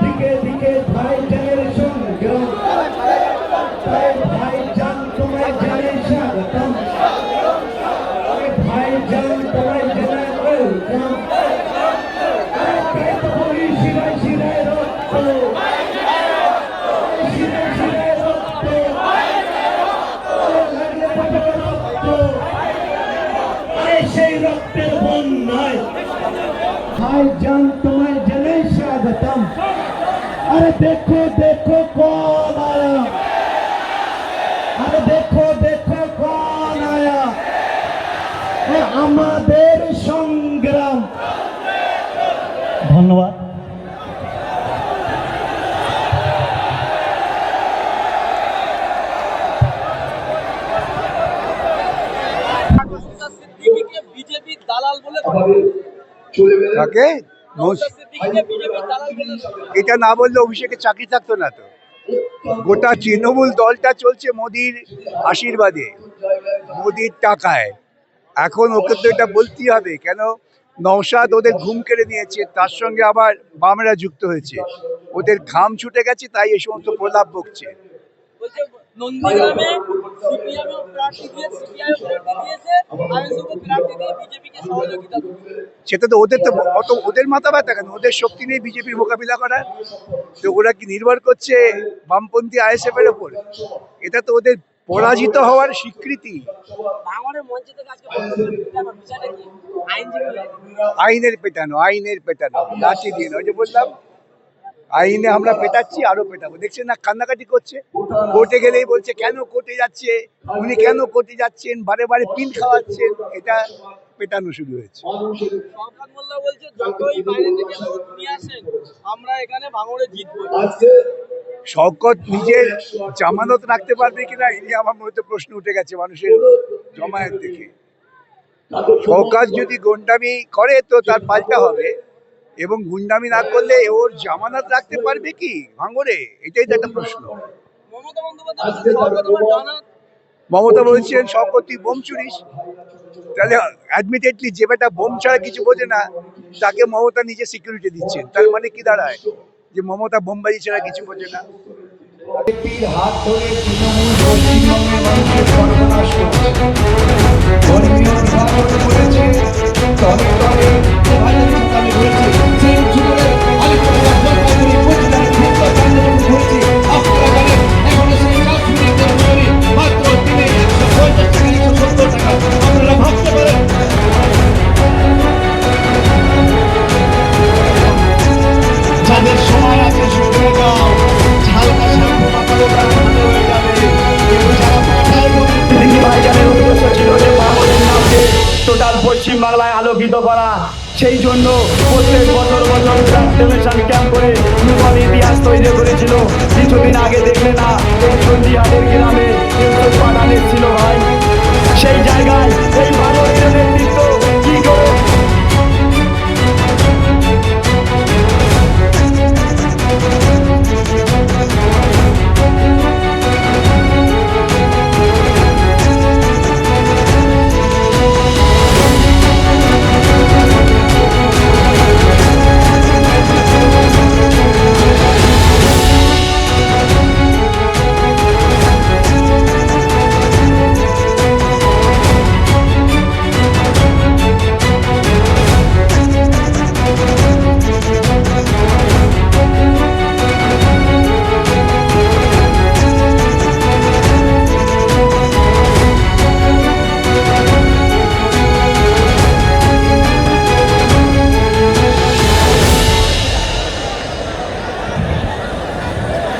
দিকে দিকে ভাইজানের সংগ্রাম, ভাইজান তোমায় জানাই স্বাগতম, ভাইজান তোমায় জানাই ওয়েলকাম। শিরায় শিরায় রক্ত, শিরায় শিরায় রক্ত, লাগলে পড়বে রক্ত, সেই রক্তের বন্যায় ভাইজান তোমায় জানাই স্বাগতম। अरे देखो देखो कौन आया, अरे देखो देखो कौन आया, আমাদের সংগ্রাম। ধন্যবাদ। বিজেপি দালাল বলে তাকে এটা না বললে অভিষেকের চাকরি থাকতো না তো। গোটা তৃণমূল দলটা চলছে মোদির আশীর্বাদে, মোদির টাকায়। এখন ওকে তো এটা বলতেই হবে, কেন নওশাদ ওদের ঘুম কেড়ে নিয়েছে, তার সঙ্গে আবার বামেরা যুক্ত হয়েছে, ওদের ঘাম ছুটে গেছে, তাই এই সমস্ত প্রলাপ বকছে। নন্দীগ্রামে সিপিএম প্রার্থী দিয়ে সিপিআই প্রার্থী দিয়েছে, আমি শুধু প্রার্থী দিয়ে বিজেপিকে সহযোগিতা করব। সেটা তো ওদের, তো অত ওদের মাথা ব্যথা কেন? ওদের শক্তি নেই বিজেপির মোকাবিলা করার। তো ওরা কি নির্ভর করছে বামপন্থী আইএসএফ এর উপর? এটা তো ওদের পরাজিত হওয়ার স্বীকৃতি। ভাঙড়ের মঞ্চ থেকে আজকে বিষয়টা কি? আইনের পেটানো, আইনের পেটানো, লাঠি দিয়ে নয়। যে বললাম আইনে আমরা পেটাচ্ছি, আরো পেটাবো। দেখছেন না কান্নাকাটি করছে, কোর্টে গেলেই বলছে কেন কোর্টে যাচ্ছে, উনি কেন কোর্টে যাচ্ছেন, বারে বারে পিল খাওয়াচ্ছেন। এটা পেটানো শুরু হয়েছে। শওকত মোল্লা বলছে যতই বাইরে থেকে লোক নিয়ে আসেন আমরা এখানে ভাঙড়ে জিতবো। শওকত নিজের জামানত রাখতে পারবে কিনা এই নিয়ে আমার মনে তো প্রশ্ন উঠে গেছে মানুষের জমায়েত দেখে। শওকত যদি গুন্ডামি করে তো তার পাল্টা হবে, এবং গুন্ডামি না করলে ওর জামানত রাখতে পারবে কি ভাঙড়ে? এটাই তো একটা প্রশ্ন। মমতা বলছেন শওকত তুই বোম চুরিস, তাহলে অ্যাডমিটেডলি যে বেটা বোম ছাড়া কিছু বোঝে না তাকে মমতা নিজে সিকিউরিটি দিচ্ছেন, তার মানে কি দাঁড়ায়? যে মমতা বোমবাজি ছাড়া কিছু বোঝে না। হাত ধরে তৃণমূল পশ্চিমবঙ্গের মানুষের সর্বনাশ করছে, বলবিরোধী ভাঙড়ে বলেছে, তলে তলে ভাজনকালে হয়েছে, সেই যুগের আলিপুরদুয়ার জলপাইগুড়ি কোচবিহার ভিক্টর চন্দ্রবাবু হয়েছে। আপনারা জানেন এখনো সেই কাশ্মীরের তৈরি মাত্র দিনে 150 টাকা 170 টাকা। আপনারা ভাবতে পারেন যাদের সময় আছে শুনে যাও, ঝালকা শ্যাম্পু মাথালো তার ভালো হয়ে যাবে। কিন্তু যারা ভাইজানের উদ্দেশ্য ছিল যে ভাঙড়ের নামকে টোটাল পশ্চিম বাংলায় আলোকিত করা, সেই জন্য প্রত্যেক বছর ব্লাড ডোনেশন